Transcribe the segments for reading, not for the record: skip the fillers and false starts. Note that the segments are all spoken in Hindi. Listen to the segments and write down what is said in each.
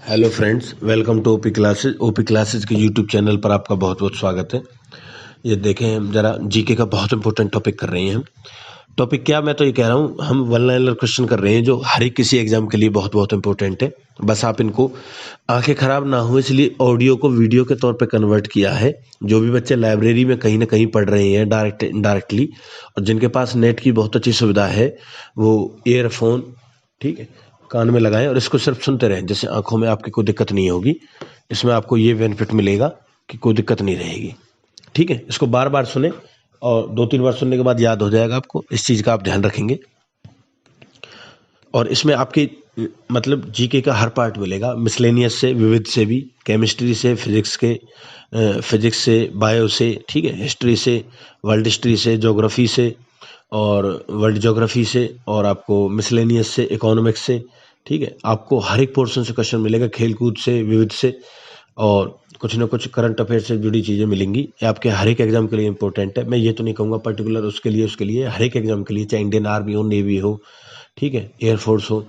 Hello friends, welcome to OP classes के यूट्यूब चैनल पर आपका बहुत बहुत स्वागत है। ये देखें, हम जरा जीके का बहुत इंपॉर्टेंट टॉपिक कर रहे हैं। हम टॉपिक क्या, मैं तो ये कह रहा हूँ, हम वन लाइनर क्वेश्चन कर रहे हैं जो हर एक किसी एग्जाम के लिए बहुत बहुत इंपॉर्टेंट है। बस आप इनको आंखें खराब ना हो इसलिए ऑडियो को वीडियो के तौर पे कन्वर्ट किया है। जो भी बच्चे लाइब्रेरी में कहीं ना कहीं पढ़ रहे हैं डायरेक्टली, और जिनके पास नेट की बहुत अच्छी सुविधा है, वो ईयरफोन, ठीक है, कान में लगाएं और इसको सिर्फ सुनते रहें, जिससे आंखों में आपकी कोई दिक्कत नहीं होगी। इसमें आपको ये बेनिफिट मिलेगा कि कोई दिक्कत नहीं रहेगी। ठीक है, इसको बार बार सुने और 2-3 बार सुनने के बाद याद हो जाएगा आपको। इस चीज़ का आप ध्यान रखेंगे। और इसमें आपकी मतलब जीके का हर पार्ट मिलेगा, मिसलेनियस से, विविध से भी, केमिस्ट्री से, फिजिक्स से, बायो से, ठीक है, हिस्ट्री से, वर्ल्ड हिस्ट्री से, ज्योग्राफी से और वर्ल्ड ज्योग्राफी से, और आपको मिसलेनियस से, इकोनॉमिक्स से, ठीक है। आपको हर एक पोर्शन से क्वेश्चन मिलेगा, खेल कूद से, विविध से, और कुछ ना कुछ करंट अफेयर से जुड़ी चीज़ें मिलेंगी। ये आपके हर एक एग्जाम के लिए इंपॉर्टेंट है। मैं ये तो नहीं कहूँगा पर्टिकुलर उसके लिए, हर एक एग्जाम के लिए, चाहे इंडियन आर्मी हो, नेवी हो, ठीक है, एयरफोर्स हो,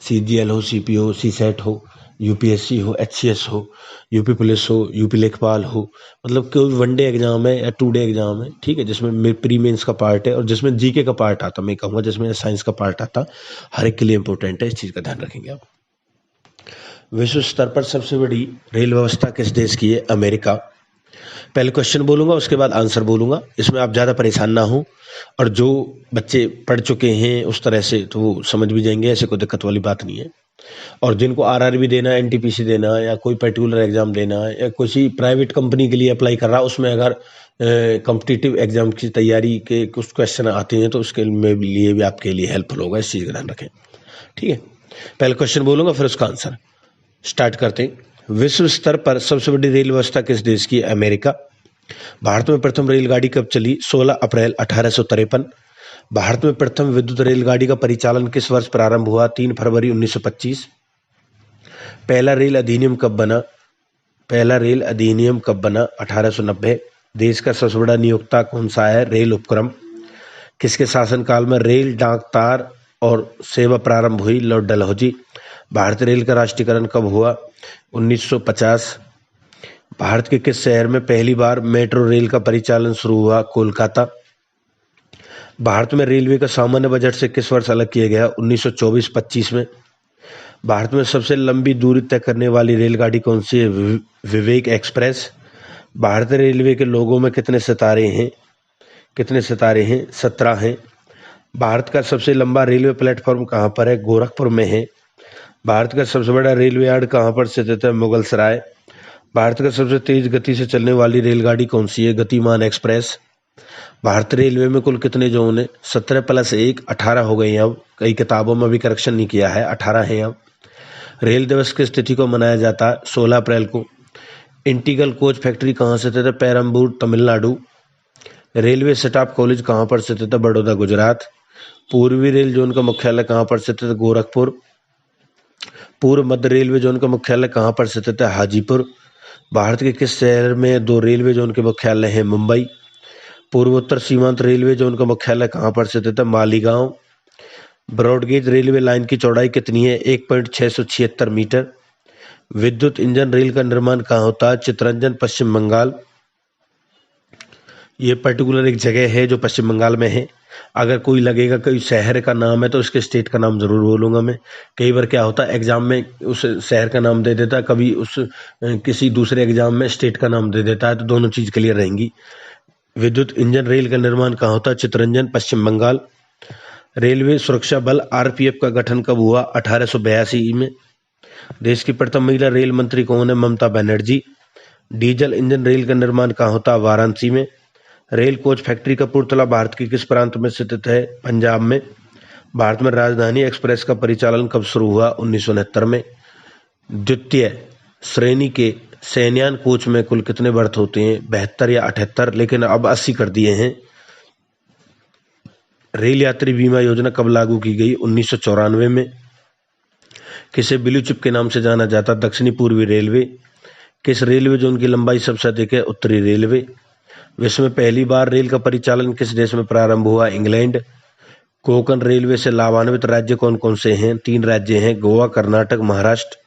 सीजीएल हो, सीपी हो, सीसेट हो, यूपीएससी हो, एचसीएस हो, यूपी पुलिस हो, यूपी लेखपाल हो, मतलब कोई वनडे एग्जाम है या 2 डे एग्जाम है, ठीक है, जिसमें प्री मेंस का पार्ट है और जिसमें जीके का पार्ट आता, मैं कहूँगा जिसमें साइंस का पार्ट आता, हर एक के लिए इंपॉर्टेंट है। इस चीज़ का ध्यान रखेंगे आप। विश्व स्तर पर सबसे बड़ी रेल व्यवस्था किस देश की है? अमेरिका। पहले क्वेश्चन बोलूंगा, उसके बाद आंसर बोलूंगा। इसमें आप ज़्यादा परेशान ना हो, और जो बच्चे पढ़ चुके हैं उस तरह से तो वो समझ भी जाएंगे, ऐसे कोई दिक्कत वाली बात नहीं है। और जिनको आरआरबी देना है, एनटीपीसी देना है, या कोई पर्टिकुलर एग्जाम देना है, या किसी प्राइवेट कंपनी के लिए अप्लाई कर रहा है, उसमें अगर कॉम्पिटिटिव एग्जाम की तैयारी के कुछ क्वेश्चन आते हैं तो उसके लिए भी आपके लिए हेल्पफुल होगा। इस चीज़ का ध्यान रखें, ठीक है। पहले क्वेश्चन बोलूंगा, फिर उसका आंसर। स्टार्ट करते हैं। विश्व स्तर पर सबसे बड़ी रेल व्यवस्था किस देश की? अमेरिका। भारत में प्रथम रेलगाड़ी कब चली? 16 अप्रैल 1853। भारत में प्रथम विद्युत रेलगाड़ी का परिचालन किस वर्ष प्रारंभ हुआ? 3 फरवरी 1925। पहला रेल अधिनियम कब बना? 1890। देश का सबसे बड़ा नियोक्ता कौन सा है? रेल उपक्रम। किसके शासनकाल में रेल, डाक, तार और सेवा प्रारंभ हुई? लॉर्ड डलहौजी। भारतीय रेल का राष्ट्रीयकरण कब हुआ? 1950। भारत के किस शहर में पहली बार मेट्रो रेल का परिचालन शुरू हुआ? कोलकाता। भारत में रेलवे का सामान्य बजट से किस वर्ष अलग किया गया? 1924-25 में। भारत में सबसे लंबी दूरी तय करने वाली रेलगाड़ी कौन सी है? विवेक एक्सप्रेस। भारतीय रेलवे के लोगों में कितने सितारे हैं? 17 हैं। भारत का सबसे लंबा रेलवे प्लेटफॉर्म कहाँ पर है? गोरखपुर में है। भारत का सबसे बड़ा रेलवे यार्ड कहाँ पर स्थित है? मुगल सराय। भारत का सबसे तेज गति से चलने वाली रेलगाड़ी कौन सी है? गतिमान एक्सप्रेस। भारतीय रेलवे में कुल कितने जोन है? 17 + 1 18 हो गए हैं। अब कई किताबों में भी करेक्शन नहीं किया है, 18 हैं अब। रेल दिवस किस तिथि को मनाया जाता है? 16 अप्रैल को। इंटीगल कोच फैक्ट्री कहाँ स्थित है? Perambur, Tamil Nadu. Railway staff college कहाँ पर स्थित है? बड़ौदा, गुजरात। पूर्वी रेल जोन का मुख्यालय कहाँ पर स्थित है? गोरखपुर। पूर्व मध्य रेलवे जोन का मुख्यालय कहाँ पर स्थित है? हाजीपुर। भारत के किस शहर में 2 रेलवे जोन के मुख्यालय हैं? मुंबई। पूर्वोत्तर सीमांत रेलवे जोन का मुख्यालय कहाँ पर स्थित है? मालीगांव। ब्रॉडगेज रेलवे लाइन की चौड़ाई कितनी है? 1.676 मीटर। विद्युत इंजन रेल का निर्माण कहाँ होता है? चित्तरंजन, पश्चिम बंगाल। ये पर्टिकुलर एक जगह है जो पश्चिम बंगाल में है। अगर कोई लगेगा कोई शहर का नाम है तो उसके स्टेट का नाम जरूर बोलूंगा मैं। कई बार क्या होता है, एग्जाम में उस शहर का नाम दे देता है, कभी उस किसी दूसरे एग्जाम में स्टेट का नाम दे देता है, तो दोनों चीज क्लियर रहेंगी। विद्युत इंजन रेल का निर्माण कहाँ होता है? चित्तरंजन, पश्चिम बंगाल। रेलवे सुरक्षा बल आरपीएफ का गठन कब हुआ? 1882 में। देश की प्रथम महिला रेल मंत्री कौन है? Mamata Banerjee. Diesel engine rail का निर्माण कहाँ होता है? वाराणसी में। Rail coach factory Kapurthala Bharat के किस प्रांत में स्थित है? पंजाब में। भारत में राजधानी एक्सप्रेस का परिचालन कब शुरू हुआ? 1969 में। द्वितीय श्रेणी के सैन्यान कोच में कुल कितने बर्थ होते हैं? 72 या 78, लेकिन अब 80 कर दिए हैं। रेल यात्री बीमा योजना कब लागू की गई? 1994 में। किसे ब्लू चिप के नाम से जाना जाता? दक्षिणी पूर्वी रेलवे। किस रेलवे जोन की लंबाई सबसे अधिक है? उत्तरी रेलवे। विश्व में पहली बार रेल का परिचालन किस देश में प्रारंभ हुआ? इंग्लैंड। कोंकण रेलवे से लाभान्वित राज्य कौन कौन से हैं? 3 राज्य हैं, गोवा, कर्नाटक, महाराष्ट्र।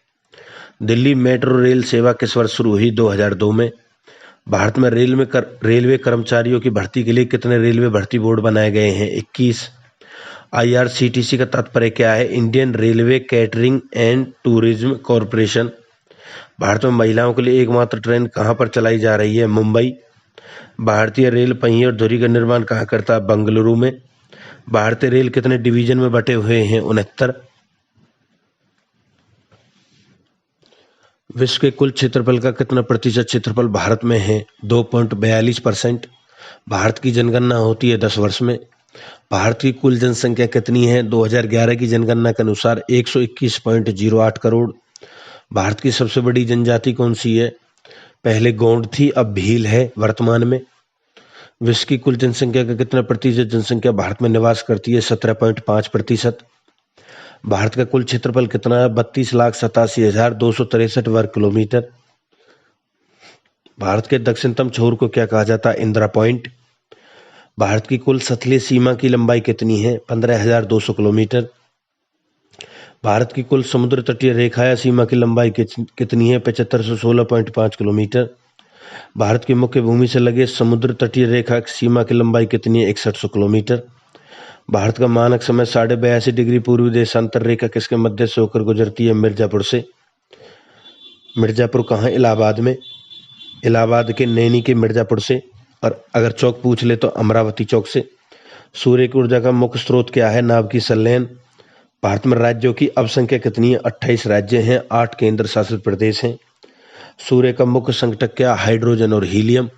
दिल्ली मेट्रो रेल सेवा किस वर्ष शुरू हुई? 2002 में। भारत में रेलवे कर्मचारियों की भर्ती के लिए कितने रेलवे भर्ती बोर्ड बनाए गए हैं? 21। IRCTC का तात्पर्य क्या है? Indian railway catering and tourism corporation. Bharat में महिलाओं के लिए एकमात्र ट्रेन कहाँ पर चलाई जा रही है? मुंबई। भारतीय रेल पहिए और धुरी का निर्माण कहाँ करता है? बेंगलुरु में। भारतीय रेल कितने डिवीजन में बटे हुए हैं? 69। विश्व के कुल क्षेत्रफल का कितना प्रतिशत क्षेत्रफल भारत में है? 2.42%। भारत की जनगणना होती है 10 वर्ष में। भारत की कुल जनसंख्या कितनी है? 2011 की जनगणना के अनुसार 121.08 करोड़। भारत की सबसे बड़ी जनजाति कौन सी है? पहले गोंड थी, अब भील है वर्तमान में। विश्व की कुल जनसंख्या का कितना प्रतिशत जनसंख्या भारत में निवास करती है? 17.5%। भारत का कुल क्षेत्रफल कितना है? 32,87,263 वर्ग किलोमीटर। भारत के दक्षिणतम छोर को क्या कहा जाता है? इंदिरा पॉइंट। भारत की कुल सतही सीमा की लंबाई कितनी है? 15,200 किलोमीटर। भारत की कुल समुद्र तटीय रेखा या सीमा की लंबाई कितनी है? 7516.5 किलोमीटर। भारत की मुख्य भूमि से लगे समुद्र तटीय रेखा की सीमा की लंबाई कितनी है? 6100 किलोमीटर। भारत का मानक समय 82.5 डिग्री पूर्वी देशांतर रेखा किसके मध्य से होकर गुजरती है? मिर्जापुर से। मिर्जापुर कहाँ? इलाहाबाद में। इलाहाबाद के नैनी के मिर्जापुर से। और अगर चौक पूछ ले तो अमरावती चौक से। सूर्य की ऊर्जा का मुख्य स्रोत क्या है? नाभ की संलयन। भारत में राज्यों की अब संख्या कितनी है? 28 राज्य हैं, 8 केंद्र शासित प्रदेश हैं। सूर्य का मुख्य संगठक क्या? हाइड्रोजन और हीलियम।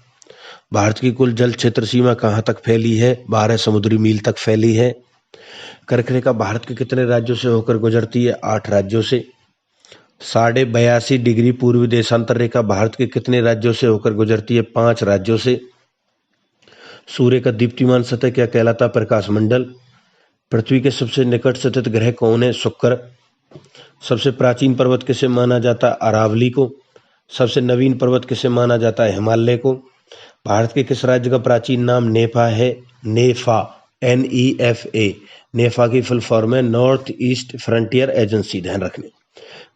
भारत की कुल जल क्षेत्र सीमा कहाँ तक फैली है? 12 समुद्री मील तक फैली है। कर्क रेखा भारत के कितने राज्यों से होकर गुजरती है? 8 राज्यों से। 82.5 डिग्री पूर्वी देशांतर रेखा भारत के कितने राज्यों से होकर गुजरती है? 5 राज्यों से। सूर्य का दीप्तिमान सतह क्या कहलाता है? प्रकाश मंडल। पृथ्वी के सबसे निकट स्थित ग्रह कौन है? शुक्र। सबसे प्राचीन पर्वत किसे माना जाता है? अरावली को। सबसे नवीन पर्वत किसे माना जाता है? हिमालय को। भारत के किस राज्य का प्राचीन नाम नेफा है? नेफा, NEFA। नेफा की फुल फॉर्म है नॉर्थ ईस्ट फ्रंटियर एजेंसी, ध्यान रखने।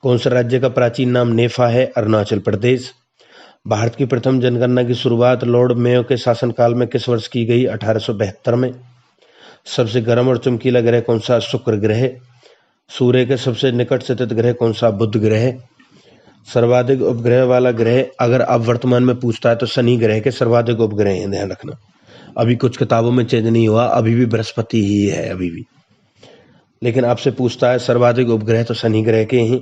कौन सा राज्य का प्राचीन नाम नेफा है? अरुणाचल प्रदेश। भारत की प्रथम जनगणना की शुरुआत लॉर्ड मेयो के शासनकाल में किस वर्ष की गई? 1872 में। सबसे गर्म और चमकीला ग्रह कौन सा? शुक्र ग्रह। सूर्य के सबसे निकट स्थित ग्रह कौन सा? बुध ग्रह। सर्वाधिक उपग्रह वाला ग्रह अगर अब वर्तमान में पूछता है तो शनि ग्रह के सर्वाधिक उपग्रह हैं, ध्यान रखना। अभी कुछ किताबों में चेंज नहीं हुआ, अभी भी बृहस्पति ही है अभी भी, लेकिन आपसे पूछता है सर्वाधिक उपग्रह तो शनि ग्रह के हैं।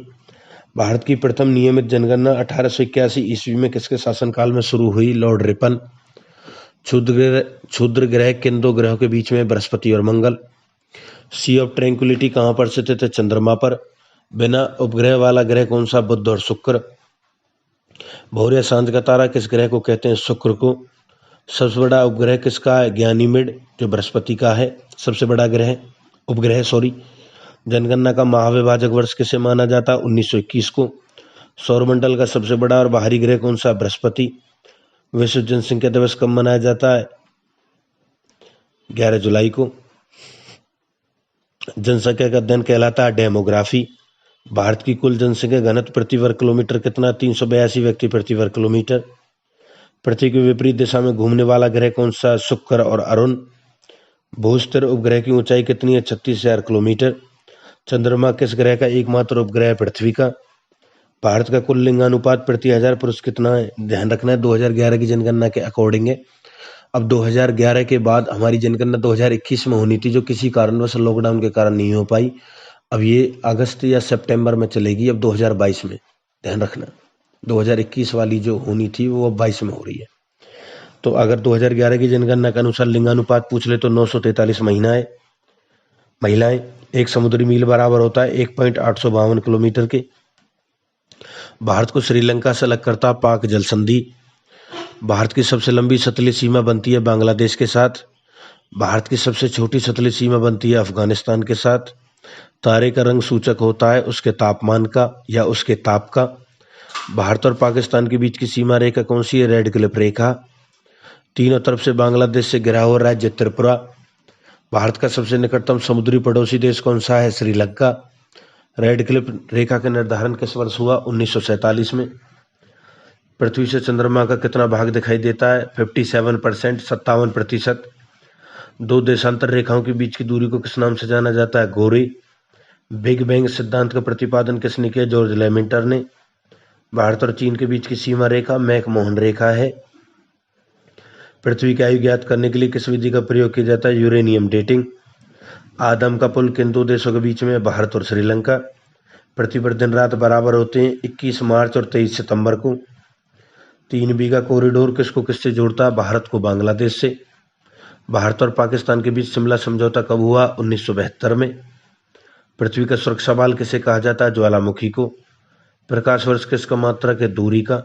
भारत की प्रथम नियमित जनगणना 1881 ईस्वी में किसके शासनकाल में शुरू हुई? Lord Ripon. क्षुद्र ग्रह किन दो ग्रहों के बीच में? बृहस्पति और मंगल। सी ऑफ ट्रैंक्विलिटी कहाँ पर स्थित है? चंद्रमा पर। बिना उपग्रह वाला ग्रह कौन सा? बुध और शुक्र। भोर या सांझ का तारा किस ग्रह को कहते हैं? शुक्र को। सबसे बड़ा उपग्रह किसका है? गैनीमेड, जो बृहस्पति का है सबसे बड़ा उपग्रह। जनगणना का महाविभाजक वर्ष किसे माना जाता है? 1921 को। सौरमंडल का सबसे बड़ा और बाहरी ग्रह कौन सा? बृहस्पति। विश्व जनसंख्या दिवस कब मनाया जाता है? 11 जुलाई को। जनसंख्या का अध्ययन कहलाता है डेमोग्राफी। भारत की कुल जनसंख्या घनत्व प्रति वर्ग किलोमीटर कितना? 382 व्यक्ति प्रति वर्ग किलोमीटर। पृथ्वी के विपरीत दिशा में घूमने वाला ग्रह कौन सा? शुक्र और अरुण। भूस्थिर उपग्रह की ऊंचाई कितनी है? 36,000 किलोमीटर। चंद्रमा किस ग्रह का एकमात्र उपग्रह है? पृथ्वी का। भारत का कुल लिंगानुपात प्रति 1000 पुरुष कितना है? ध्यान रखना है 2011 की जनगणना के अकॉर्डिंग है। अब 2011 के बाद हमारी जनगणना 2021 में होनी थी, जो किसी कारणवश लॉकडाउन के कारण नहीं हो पाई। अब ये अगस्त या सितंबर में चलेगी, अब 2022 में, ध्यान रखना। 2021 वाली जो होनी थी वो अब 22 में हो रही है। तो अगर 2011 की जनगणना के अनुसार लिंगानुपात पूछ ले तो 943 महिलाएं। एक समुद्री मील बराबर होता है 1.852 किलोमीटर के। भारत को श्रीलंका से अलग करता पाक जल संधि। भारत की सबसे लंबी सतही सीमा बनती है बांग्लादेश के साथ। भारत की सबसे छोटी सतही सीमा बनती है अफगानिस्तान के साथ। तारे का रंग सूचक होता है उसके तापमान का या उसके ताप का। भारत और पाकिस्तान के बीच की सीमा रेखा कौन सी है? रेड क्लिफ रेखा। तीनों तरफ से बांग्लादेश से घिरा हुआ राज्य त्रिपुरा। भारत का सबसे निकटतम समुद्री पड़ोसी देश कौन सा है? श्रीलंका। रेडक्लिफ रेखा का निर्धारण किस वर्ष हुआ? 1947 में। पृथ्वी से चंद्रमा का कितना भाग दिखाई देता है? 57%, 57%। दो देशांतर रेखाओं के बीच की दूरी को किस नाम से जाना जाता है? गोरी। बिग बैंग सिद्धांत का प्रतिपादन किसने किया? जॉर्ज लेमेंटर ने। भारत और चीन के बीच की सीमा रेखा मैकमोहन रेखा है। पृथ्वी की आयु ज्ञात करने के लिए किस विधि का प्रयोग किया जाता है? Uranium dating. आदम का पुल किन दो देशों के बीच में? भारत और श्रीलंका। पृथ्वी पर दिन रात बराबर होते हैं? 21 मार्च और 23 सितंबर को। 3 बीघा कॉरिडोर किसको किससे जोड़ता है? भारत को बांग्लादेश से। भारत और पाकिस्तान के बीच शिमला समझौता कब हुआ? 1972 में। पृथ्वी का सुरक्षा बाल किसे कहा जाता है? ज्वालामुखी को। प्रकाश वर्ष किसका मात्रक है? दूरी का।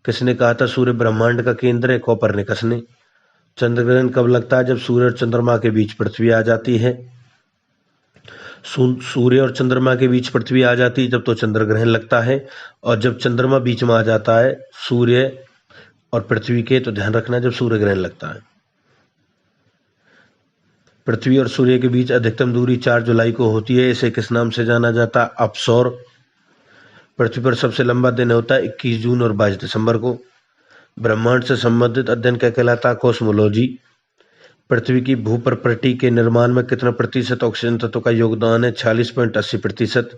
किसने कहा था सूर्य ब्रह्मांड का केंद्र है? कोपरनिकस ने। चंद्र ग्रहण कब लगता है? जब सूर्य और चंद्रमा के बीच पृथ्वी आ जाती है। सूर्य और चंद्रमा के बीच पृथ्वी आ जाती है जब तो चंद्र ग्रहण लगता है, और जब चंद्रमा बीच में आ जाता है सूर्य और पृथ्वी के, तो ध्यान रखना जब सूर्य ग्रहण लगता है। पृथ्वी और सूर्य के बीच अधिकतम दूरी 4 जुलाई को होती है। इसे किस नाम से जाना जाता है? अपसौर। पृथ्वी पर सबसे लंबा दिन होता है 21 जून और 22 दिसंबर को। ब्रह्मांड से संबंधित अध्ययन क्या कहलाता है? कॉस्मोलॉजी। पृथ्वी की भूप्रपृष्ठ के निर्माण में कितना प्रतिशत ऑक्सीजन तत्व का योगदान है? 46.80%।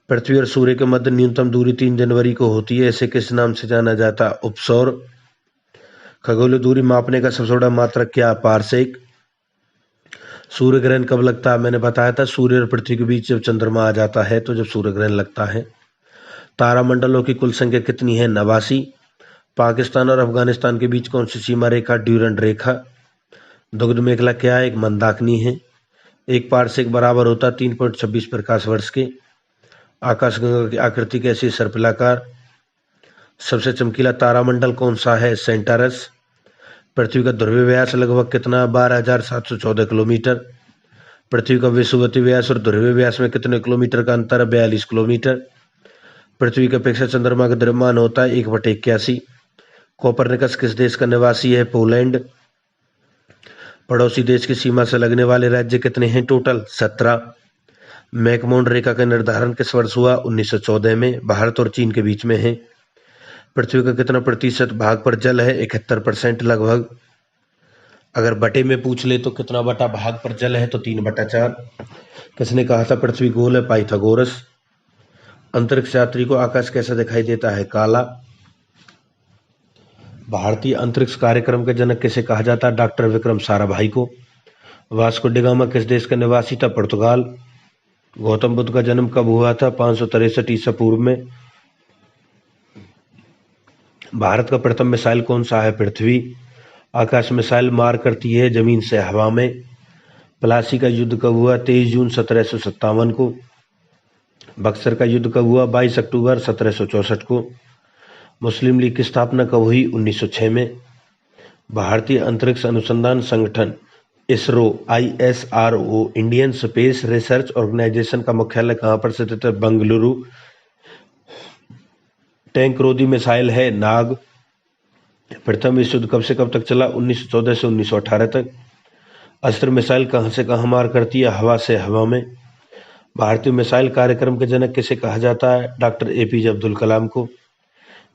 पृथ्वी और सूर्य के मध्य न्यूनतम दूरी 3 जनवरी को होती है। इसे किस नाम से जाना जाता है? उपसौर। खगोलीय दूरी मापने का सबसे बड़ा मात्रक क्या? पारसेक। सूर्य ग्रहण कब लगता है? मैंने बताया था सूर्य और पृथ्वी के बीच जब चंद्रमा आ जाता है तो जब सूर्य ग्रहण लगता है। तारामंडलों की कुल संख्या कितनी है? 89। पाकिस्तान और अफगानिस्तान के बीच कौन सी सीमा रेखा? ड्यूरंड रेखा। दुग्ध मेखला क्या है? एक मंदाकिनी है। एक पारसेक बराबर होता है 3.26 प्रकाश वर्ष के। आकाशगंगा की आकृति कैसी? सर्पिलाकार। सबसे चमकीला तारामंडल कौन सा है? सेंटारस। पृथ्वी का ध्रुवीय व्यास लगभग कितना? 12,714 किलोमीटर। पृथ्वी का विषुवतीय व्यास और ध्रुवीय व्यास में कितने किलोमीटर का अंतर है? 42 किलोमीटर। पृथ्वी की अपेक्षा चंद्रमा का द्रव्यमान होता है 1/81। कोपरनिकस किस देश का निवासी है? पोलैंड। पड़ोसी देश की सीमा से लगने वाले राज्य कितने हैं? टोटल 17। मैकमोहन रेखा का निर्धारण किस वर्ष हुआ? 1914 में। भारत और चीन के बीच में है। पृथ्वी का कितना प्रतिशत भाग पर जल है? 71% लगभग। अगर बटे में पूछ ले तो कितना बटा भाग पर जल है? तो 3/4। किसने कहा था पृथ्वी गोल है? पाइथागोरस। अंतरिक्ष यात्री को आकाश कैसा दिखाई देता है? काला। भारतीय अंतरिक्ष कार्यक्रम के जनक किसे कहा जाता है? डॉक्टर विक्रम साराभाई को। वास्को डी गामा किस देश का निवासी था? पुर्तगाल। गौतम बुद्ध का जन्म कब हुआ था? 563 ईसा पूर्व में। भारत का प्रथम मिसाइल कौन सा है? पृथ्वी। आकाश मिसाइल मार करती है जमीन से हवा में। प्लासी का युद्ध कब हुआ? 23 जून 1757 को। बक्सर का युद्ध कब हुआ? 22 अक्टूबर 1764 को। मुस्लिम लीग की स्थापना कब हुई? 1906 में। भारतीय अंतरिक्ष अनुसंधान संगठन ISRO ISRO Indian space research organisation का मुख्यालय कहाँ पर स्थित है? बेंगलुरु। टैंक रोधी मिसाइल है नाग। प्रथम विश्व युद्ध कब से कब तक चला? 1914 से 1918 तक। अस्त्र मिसाइल कहाँ से कहाँ मार करती है? हवा से हवा में। भारतीय मिसाइल कार्यक्रम के जनक किसे कहा जाता है? डॉक्टर APJ अब्दुल कलाम को।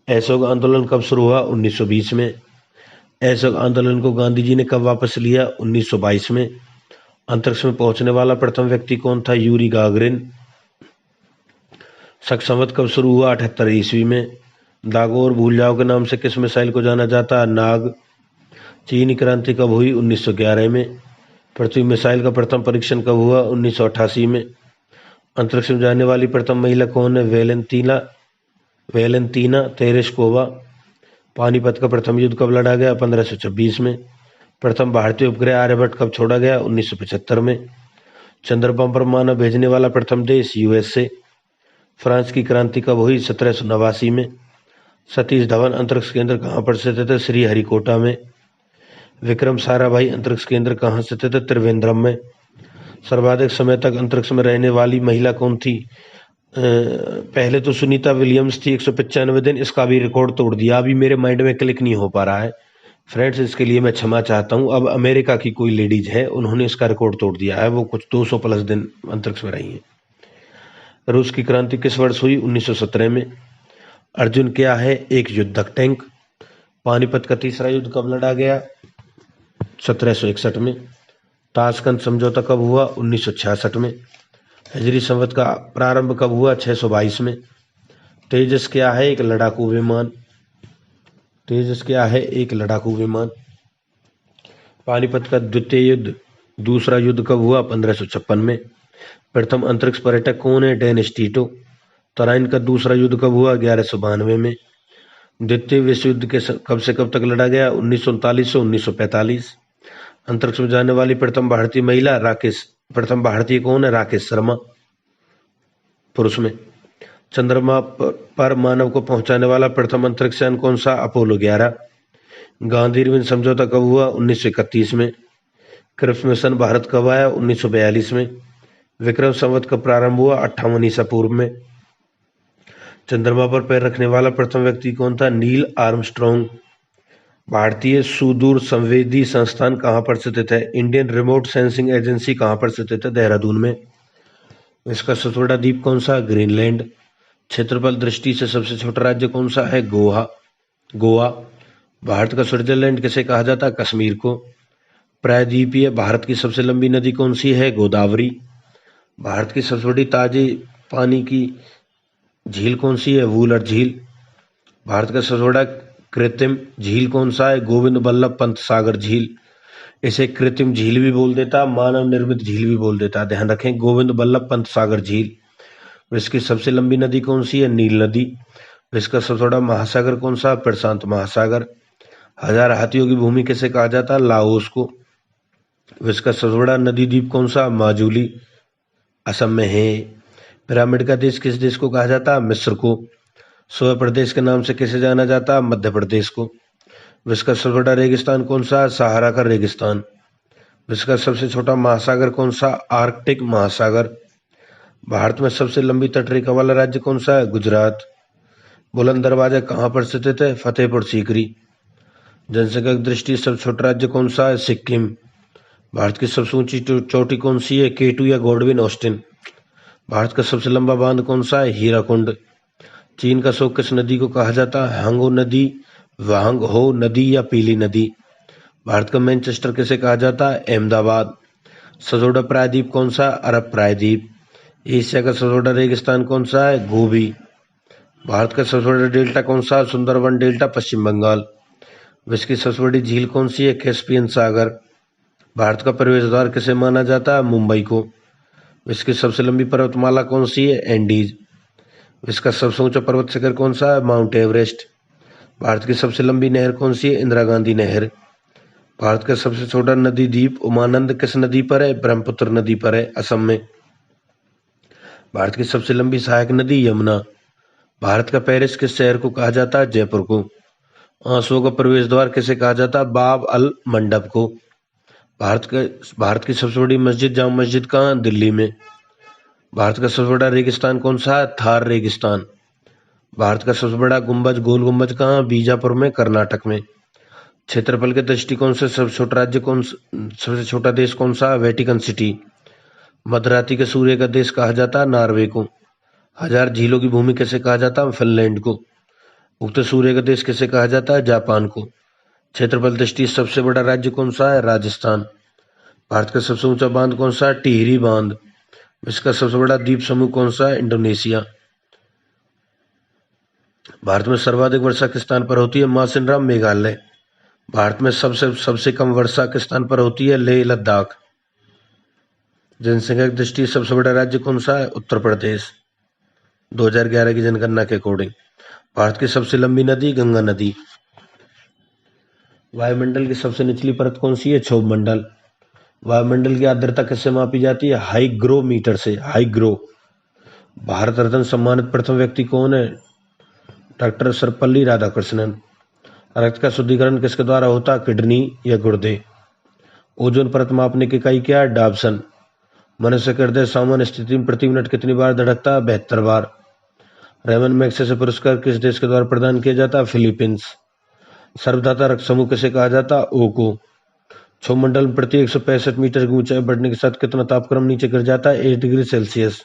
असहयोग आंदोलन कब शुरू हुआ? 1920 में। असहयोग आंदोलन को गांधी जी ने कब वापस लिया? 1922 में। अंतरिक्ष में पहुंचने वाला प्रथम व्यक्ति कौन था? Yuri Gagarin. शक संवत कब शुरू हुआ? 78 ईस्वी में। दागो और भूल जाओ के नाम से किस मिसाइल को जाना जाता है? नाग। चीनी क्रांति कब हुई? 1911 में। पृथ्वी मिसाइल का प्रथम परीक्षण कब हुआ? 1988 में। अंतरिक्ष में जाने वाली प्रथम महिला कौन है? वेलेंतीना तेरेस्कोवा। पानीपत का प्रथम युद्ध कब लड़ा गया? 1526 में। प्रथम भारतीय उपग्रह आर्यभट्ट कब छोड़ा गया? 1975 में। चंद्रमा पर मानव भेजने वाला प्रथम देश? USA। फ्रांस की क्रांति कब हुई? 1789 में। सतीश धवन अंतरिक्ष केंद्र कहाँ पर स्थित है? श्रीहरिकोटा में। विक्रम साराभाई अंतरिक्ष केंद्र कहाँ स्थित है? त्रिवेंद्रम में। सर्वाधिक समय तक अंतरिक्ष में रहने वाली महिला कौन थी? पहले तो सुनीता विलियम्स थी 195 दिन। इसका भी रिकॉर्ड तोड़ दिया। अभी मेरे माइंड में क्लिक नहीं हो पा रहा है फ्रेंड्स, इसके लिए मैं क्षमा चाहता हूँ। अब अमेरिका की कोई लेडीज है, उन्होंने इसका रिकॉर्ड तोड़ दिया है। वो कुछ 200 प्लस दिन अंतरिक्ष में रही हैं। रूस की क्रांति किस वर्ष हुई? 1917 में। अर्जुन क्या है? एक युद्धक टैंक। पानीपत का तीसरा युद्ध कब लड़ा गया? 1761 में। ताशकंद समझौता कब हुआ? 1966 में। हिजरी संवत का प्रारंभ कब हुआ? 622 में। तेजस क्या है? एक लड़ाकू विमान। तेजस क्या है? एक लड़ाकू विमान। पानीपत का द्वितीय युद्ध, दूसरा युद्ध कब हुआ? 1556 में। प्रथम अंतरिक्ष पर्यटक कौन है? डेनिस टीटो। तराइन का दूसरा युद्ध कब हुआ? 1192 में। द्वितीय विश्व युद्ध के कब से कब तक लड़ा गया? 1939 से 1945। अंतरिक्ष में जाने वाली प्रथम भारतीय महिला प्रथम भारतीय कौन है? राकेश शर्मा, पुरुष में। चंद्रमा पर मानव को पहुंचाने वाला प्रथम अंतरिक्ष यान कौन सा? अपोलो 11। गांधी इरविन समझौता कब हुआ? 1931 में। क्रिप्स मिशन भारत कब आया? 1942 में। विक्रम संवत कब प्रारंभ हुआ? 58 ईसा पूर्व में। चंद्रमा पर पैर रखने वाला प्रथम व्यक्ति कौन था? Neil Armstrong. भारतीय सुदूर संवेदी संस्थान कहाँ पर स्थित है? इंडियन रिमोट सेंसिंग एजेंसी कहाँ पर स्थित है? देहरादून में। इसका सबसे बड़ा द्वीप कौन सा? ग्रीनलैंड। क्षेत्रफल दृष्टि से सबसे छोटा राज्य कौन सा है? गोवा। भारत का स्विट्जरलैंड किसे कहा जाता है? कश्मीर को। प्रायद्वीपीय भारत की सबसे लंबी नदी कौन सी है? गोदावरी। भारत की सबसे बड़ी ताजे पानी की झील कौन सी है? वूलर झील। भारत का सबसे बड़ा कृत्रिम झील कौन सा है? गोविंद बल्लभ पंत सागर झील। इसे कृत्रिम झील भी बोल देता, मानव निर्मित झील भी बोल देता। ध्यान रखें, गोविंद बल्लभ पंत सागर झील। विश्व की सबसे लंबी नदी कौन सी है? नील नदी। विश्व का सबसे बड़ा महासागर कौन सा? प्रशांत महासागर। हजार हाथियों की भूमि किसे कहा जाता है? लाओस को। विश्व का सबसे बड़ा नदी द्वीप कौन सा? माजुली, असम में है। पिरामिड का देश किस देश को कहा जाता है? मिस्र को। सोया प्रदेश के नाम से किसे जाना जाता है? मध्य प्रदेश को। विश्व का सबसे बड़ा रेगिस्तान कौन सा? सहारा का रेगिस्तान। विश्व का सबसे छोटा महासागर कौन सा? आर्कटिक महासागर। भारत में सबसे लंबी तटरेखा वाला राज्य कौन सा है? गुजरात। बुलंद दरवाजा कहाँ पर स्थित है? फतेहपुर सीकरी। जनसंख्या की दृष्टि से सबसे छोटा राज्य कौन सा है? सिक्किम। भारत की सबसे ऊंची चोटी कौन सी है? केटू या गॉडविन ऑस्टिन। भारत का सबसे लंबा बांध कौन सा है? हीराकुंड। चीन का शोक किस नदी को कहा जाता है? हांगो नदी, वांग हो नदी या पीली नदी। भारत का मैनचेस्टर किसे कहा जाता है? अहमदाबाद। सजोड़ा प्रायद्वीप कौन सा? अरब प्रायद्वीप। एशिया का सबसे बड़ा रेगिस्तान कौन सा है? गोबी। भारत का सबसे बड़ा डेल्टा कौन सा? सुंदरवन डेल्टा, पश्चिम बंगाल। विश्व की सबसे बड़ी झील कौन सी है? कैस्पियन सागर। भारत का प्रवेश द्वार किसे माना जाता है? मुंबई को। विश्व की सबसे लंबी पर्वतमाला कौन सी है? एंडीज। विश्व का सबसे ऊंचा पर्वत शिखर कौन सा है? Mount Everest. भारत की सबसे लंबी नहर कौन सी है? इंदिरा गांधी नहर। भारत का सबसे छोटा नदी द्वीप उमानंद किस नदी पर है? ब्रह्मपुत्र नदी पर है, असम में। भारत की सबसे लंबी सहायक नदी यमुना। भारत का पेरिस किस शहर को कहा जाता है? जयपुर को। आंसुओं का प्रवेश द्वार किसे कहा जाता है? बाब अल मंडप को। भारत की सबसे बड़ी मस्जिद जामा मस्जिद कहाँ? दिल्ली में। भारत का सबसे बड़ा रेगिस्तान कौन सा है? थार रेगिस्तान। भारत का सबसे बड़ा गुंबज, गोल गुंबज कहाँ? बीजापुर में, कर्नाटक में। क्षेत्रफल के दृष्टिकोण से सबसे छोटा राज्य सबसे छोटा देश कौन सा? Vatican city. मध्यरात्रि के सूर्य का देश कहा जाता है? नॉर्वे को। हजार झीलों की भूमि किसे कहा जाता है? फिनलैंड को। उगते सूर्य का देश किसे कहा जाता है? जापान को। क्षेत्रफल दृष्टि सबसे बड़ा राज्य कौन सा है? राजस्थान। भारत का सबसे ऊंचा बांध कौन सा है? टिहरी बांध। विश्व का सबसे बड़ा द्वीप समूह कौन सा है? इंडोनेशिया। भारत में सर्वाधिक वर्षा किस स्थान पर होती है? मासिनराम, मेघालय। भारत में सबसे कम वर्षा किस स्थान पर होती है? लेह लद्दाख। जनसंख्या की दृष्टि से सबसे बड़ा राज्य कौन सा है? उत्तर प्रदेश, 2011 की जनगणना के अकॉर्डिंग। भारत की सबसे लंबी नदी गंगा नदी। वायुमंडल की सबसे निचली परत कौन सी है? क्षोभ मंडल। वायुमंडल की आर्द्रता किससे मापी जाती है? हाइग्रोमीटर से। हाइग्रो। भारत रत्न सम्मानित प्रथम व्यक्ति कौन है? डॉक्टर सर्वपल्ली राधाकृष्णन। रक्त का शुद्धिकरण किसके द्वारा होता है? किडनी या गुर्दे। ओजोन परत मापने की इकाई क्या है? डाबसन। मनुष्य का हृदय सामान्य स्थिति में प्रति मिनट कितनी बार धड़कता है? 72 बार। रेमन मैग्सेसे पुरस्कार किस देश के द्वारा प्रदान किया जाता है? फिलीपींस। सर्वधाता रक्त समूह किसे कहा जाता है? ओ को। क्षोभमंडल में प्रति 165 मीटर की ऊंचाई बढ़ने के साथ कितना तापक्रम नीचे गिर जाता है? 8 डिग्री सेल्सियस।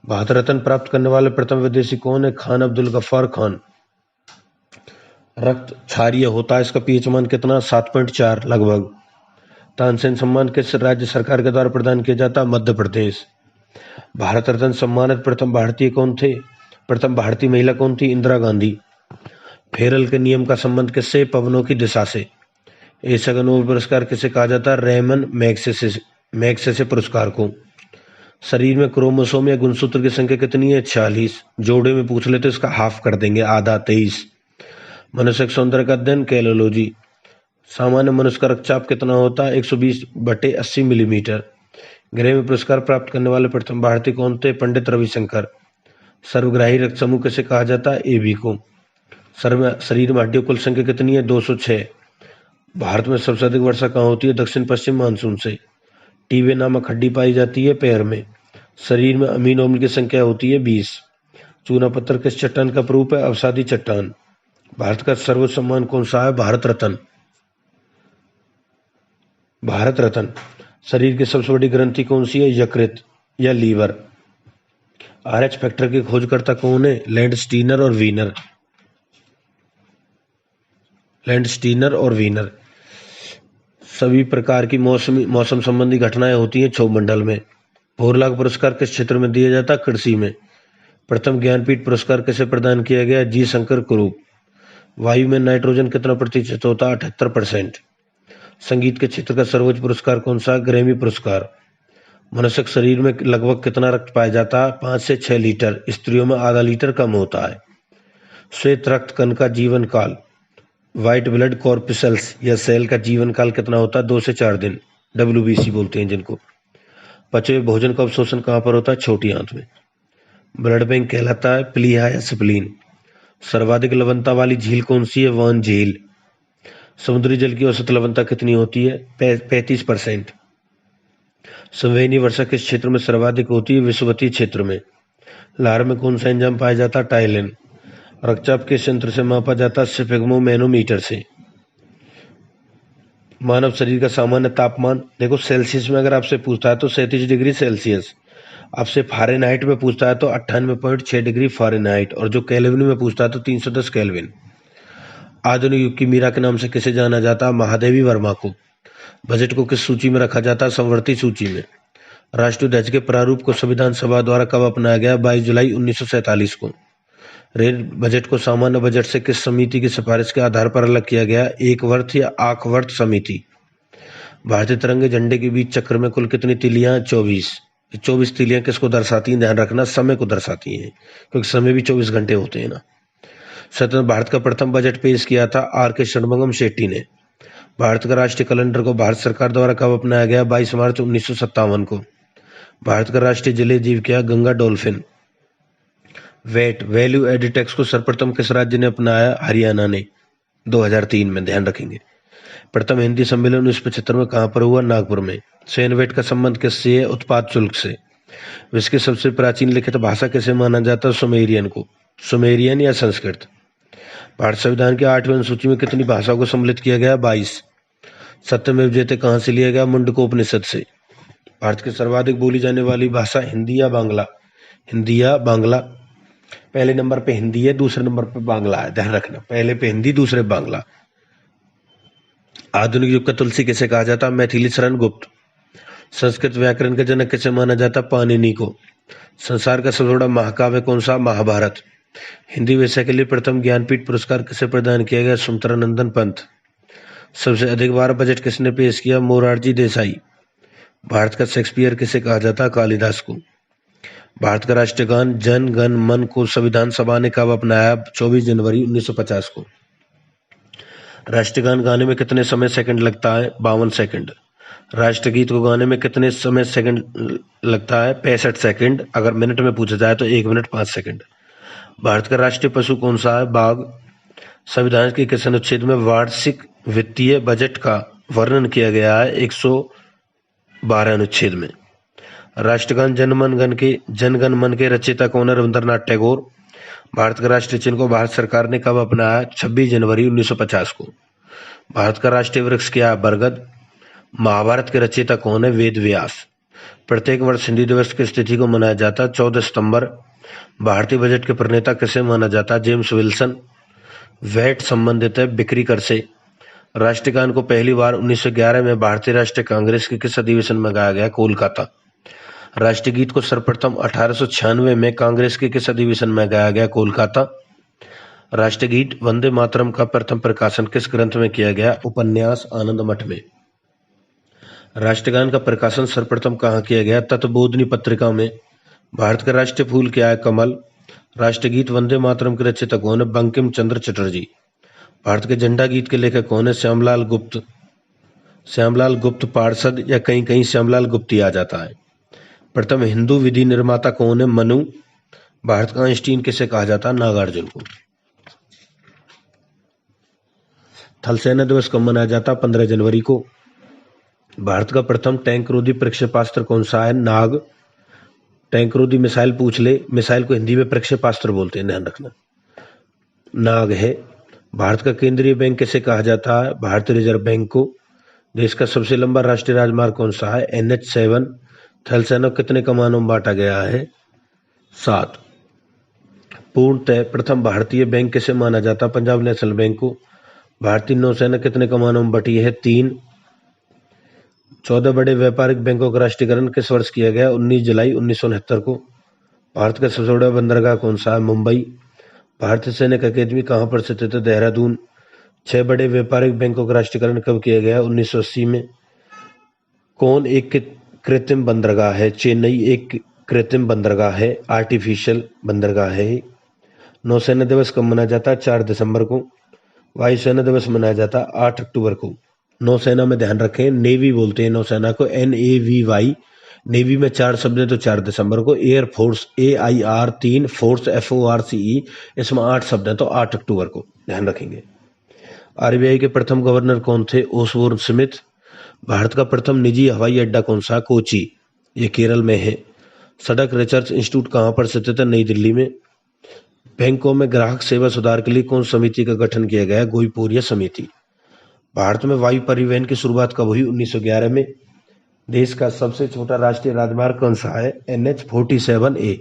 भारत रत्न प्राप्त करने वाले प्रथम विदेशी कौन है? खान अब्दुल गफ्फार खान। रक्त क्षारीय होता है, इसका पीएच मान कितना? 7.4 लगभग। तानसेन सम्मान किस राज्य सरकार के द्वारा प्रदान किया जाता है? मध्य प्रदेश। भारत रत्न सम्मानित प्रथम भारतीय कौन थे? प्रथम भारतीय महिला कौन थी? इंदिरा गांधी। फेरल के नियम का संबंध किससे? पवनों की दिशा से। एशिया का नोबेल पुरस्कार किसे कहा जाता है? रेमन मैग्सेसे पुरस्कार को। शरीर में क्रोमोसोम या गुणसूत्र की संख्या कितनी है? 46। जोड़े में पूछ ले तो इसका हाफ कर देंगे, आधा, 23। मनुष्य के सौंदर्य का अध्ययन कैलोलॉजी। सामान्य मनुष्य का रक्तचाप कितना होता है? 120/80 मिलीमीटर। ग्रैमी पुरस्कार प्राप्त करने वाले प्रथम भारतीय कौन थे? पंडित रविशंकर। सर्वग्राही रक्त समूह किसे कहा जाता है? AB को। शरीर में हड्डियों कुल संख्या कितनी है? 206। भारत में सबसे अधिक वर्षा कहाँ होती है? दक्षिण पश्चिम मानसून से। टीबे नामक हड्डी पाई जाती है पैर में। शरीर में अमीनो अम्ल की संख्या होती है 20। चूना पत्थर किस चट्टान का प्ररूप है? अवसादी चट्टान। भारत का सर्वोच्च सम्मान कौन सा है? भारत रत्न। भारत रत्न। शरीर की सबसे बड़ी ग्रंथि कौन सी है? यकृत या लीवर। RH फैक्टर के खोजकर्ता कौन है? लैंडस्टीनर और वीनर। सभी प्रकार की मौसम संबंधी घटनाएं होती हैं क्षोभ मंडल में। भोरलाग पुरस्कार किस क्षेत्र में दिया जाता है? कृषि में। प्रथम ज्ञानपीठ पुरस्कार किसे प्रदान किया गया? जी शंकर कुरूप। वायु में नाइट्रोजन कितना प्रतिशत होता है? 78%। संगीत के क्षेत्र का सर्वोच्च पुरस्कार कौन सा? ग्रैमी पुरस्कार। मनुष्य के शरीर में लगभग कितना रक्त पाया जाता है? 5 से 6 लीटर। स्त्रियों में आधा लीटर कम होता है। श्वेत रक्त कण का जीवन काल, व्हाइट ब्लड कॉर्पिसल्स या सेल का जीवन काल कितना होता है? 2 से 4 दिन। WBC बोलते हैं जिनको। पचे हुए भोजन का अवशोषण कहाँ पर होता है? छोटी आंत में। ब्लड बैंक कहलाता है प्लीहा या स्प्लीन। सर्वाधिक लवणता वाली झील कौन सी है? वान झील। समुद्री जल की औसत लवणता कितनी होती है? 35%। संवेदनीय वर्षा किस क्षेत्र में सर्वाधिक होती है? विषुवतीय क्षेत्र में। लार में कौन सा एंजाइम पाया जाता है? टाइलिन। रक्तचाप किस यंत्र से मापा जाता है? स्फिग्मोमैनोमीटर से। मानव शरीर का सामान्य तापमान देखो, सेल्सियस में अगर आपसे पूछता है तो 37 डिग्री सेल्सियस। आपसे फ़ारेनहाइट में पूछता है तो 98.6 डिग्री फ़ारेनहाइट। और जो केल्विन में पूछता है तो 310 केल्विन। आधुनिक युग की मीरा के नाम से किसे जाना जाता है? महादेवी वर्मा को। बजट को किस सूची में रखा जाता है? संवर्ती सूची में। राष्ट्रीय ध्वज के प्रारूप को संविधान सभा द्वारा कब अपनाया गया? 22 जुलाई 1947 को। रेल बजट को सामान्य बजट से किस समिति की सिफारिश के आधार पर अलग किया गया? एकवर्त या आकवर्त समिति। भारतीय तिरंगे झंडे के बीच चक्र में कुल कितनी तिलियां? 24। 24 तिलियां किसको दर्शाती हैं? ध्यान रखना, समय को दर्शाती हैं, क्योंकि समय भी 24 घंटे होते हैं ना। स्वतंत्र भारत का प्रथम बजट पेश किया था R.K. षणमुगम शेट्टी ने। भारत का राष्ट्रीय कैलेंडर को भारत सरकार द्वारा कब अपनाया गया? 22 मार्च 1957 को। भारत का राष्ट्रीय जलीय जीव क्या? Ganga dolphin. VAT value added tax को सर्वप्रथम किस राज्य ने अपनाया? हरियाणा ने, 2003 में। ध्यान रखेंगे। प्रथम हिंदी सम्मेलन 1975 में कहाँ पर हुआ? नागपुर में। सैन वेट का संबंध किससे है? उत्पाद शुल्क से। विश्व की सबसे प्राचीन लिखित भाषा किसे माना जाता है? सुमेरियन को। सुमेरियन या संस्कृत। भारत संविधान की 8वीं अनुसूची में कितनी भाषाओं को सम्मिलित किया गया? 22। सत्यमेव जयते कहाँ से लिया गया? मुंडकोपनिषद से। भारत की सर्वाधिक बोली जाने वाली भाषा हिंदी या बांग्ला? हिंदी या बांग्ला। पहले नंबर पे हिंदी है, दूसरे नंबर पे बांग्ला है। ध्यान रखना, पहले पे हिंदी, दूसरे बांग्ला। आधुनिक युग का तुलसी किसे कहा जाता? मैथिली शरण गुप्त। संस्कृत व्याकरण का जनक किसे माना जाता? पाणिनि को। संसार का सबसे बड़ा महाकाव्य कौन सा? महाभारत। हिंदी विषय के लिए प्रथम ज्ञानपीठ पुरस्कार किसे प्रदान किया गया? सुमित्रानंदन पंत। सबसे अधिक बार बजट किसने पेश किया? मोरारजी देसाई। भारत का शेक्सपियर किसे कहा जाता? कालिदास को। भारत का राष्ट्रीय गान जन गण मन को संविधान सभा ने कब अपनाया? 24 जनवरी 1950 को। राष्ट्रगान गाने में कितने समय सेकंड लगता है? 52 सेकंड। राष्ट्रगीत को गाने में कितने समय सेकंड लगता है? 65 सेकंड। अगर मिनट में पूछा जाए तो 1 मिनट 5 सेकंड। भारत का राष्ट्रीय पशु कौन सा है? बाघ। संविधान के किस अनुच्छेद में वार्षिक वित्तीय बजट का वर्णन किया गया है? 112 अनुच्छेद में। राष्ट्रगान जनगण मन के रचयिता कौन है? रविंद्रनाथ टैगोर। भारत का राष्ट्रीय चिन्ह को भारत सरकार ने कब अपनाया? 26 जनवरी 1950 को। भारत का राष्ट्रीय वृक्ष क्या है? बरगद। महाभारत के रचयिता कौन है? वेद व्यास। प्रत्येक वर्ष हिंदी दिवस की तिथि को मनाया जाता है 14 सितंबर। भारतीय बजट के प्रणेता किसे माना जाता है? James Wilson. वैट संबंधित है बिक्री कर से। राष्ट्रगान को पहली बार 1911 में भारतीय राष्ट्रीय कांग्रेस के किस अधिवेशन में गाया गया? कोलकाता। राष्ट्रगीत को सर्वप्रथम 1896 में कांग्रेस के किस अधिवेशन में गाया गया? कोलकाता। राष्ट्रगीत वंदे मातरम का प्रथम प्रकाशन किस ग्रंथ में किया गया? उपन्यास आनंद मठ में। राष्ट्रगान का प्रकाशन सर्वप्रथम कहाँ किया गया? तत्वबोधिनी पत्रिका में। भारत का राष्ट्रीय फूल क्या है? कमल। राष्ट्रगीत वंदे मातरम के रचयिता कौन है? बंकिम चंद्र चटर्जी। भारत के झंडा गीत के लेखक कौन है? श्यामलाल गुप्त। श्यामलाल गुप्त पार्षद या कहीं कहीं श्यामलाल गुप्ती आ जाता है। प्रथम हिंदू विधि निर्माता कौन है? मनु। भारत का आइंस्टीन किसे कहा जाता है? नागार्जुन को। थल सेना दिवस कब मनाया जाता? 15 जनवरी को। भारत का प्रथम टैंक रोधी प्रक्षेपास्त्र कौन सा है? नाग। टैंक रोधी मिसाइल पूछ ले, मिसाइल को हिंदी में प्रक्षेपास्त्र बोलते हैं, ध्यान रखना। नाग है। भारत का केंद्रीय बैंक किसे कहा जाता है? भारतीय रिजर्व बैंक को। देश का सबसे लंबा राष्ट्रीय राजमार्ग कौन सा है? NH7। थल सेना को कितने कमानों में बांटा गया है? 7। पूर्णतः प्रथम भारतीय बैंक किसे माना जाता? पंजाब नेशनल बैंक को। भारतीय नौसेना कितने कमानों में बटी है? 3। 14 बड़े व्यापारिक बैंकों का राष्ट्रीयकरण किस वर्ष किया गया? 19 जुलाई 1969 को। भारत का सबसे बड़ा बंदरगाह कौन सा है? मुंबई। भारतीय सैनिक अकेदमी कहाँ पर स्थित है? देहरादून। 6 बड़े व्यापारिक बैंकों का राष्ट्रीयकरण कब किया गया? 1980 में। कौन एक कृत्रिम बंदरगाह है? चेन्नई एक कृत्रिम बंदरगाह है, आर्टिफिशियल बंदरगाह है। नौसेना दिवस कब मनाया जाता है? 4 दिसंबर को। वायुसेना दिवस मनाया जाता है 8 अक्टूबर को। नौसेना में ध्यान रखें, नेवी बोलते हैं नौसेना को, NAVY। नेवी में 4 शब्द है तो 4 दिसंबर को। Air force AIR 3, force FORCE, इसमें 8 शब्द है तो 8 अक्टूबर को, ध्यान रखेंगे। RBI के प्रथम गवर्नर कौन थे? Osborne Smith. भारत का प्रथम निजी हवाई अड्डा कौन सा? कोची, ये केरल में है। सड़क रिसर्च इंस्टीट्यूट कहाँ पर स्थित है? नई दिल्ली में। बैंकों में ग्राहक सेवा सुधार के लिए कौन समिति का गठन किया गया? गोईपोरिया समिति। भारत में वायु परिवहन की शुरुआत कब हुई? 1911 में। देश का सबसे छोटा राष्ट्रीय राजमार्ग कौन सा है? NH47A।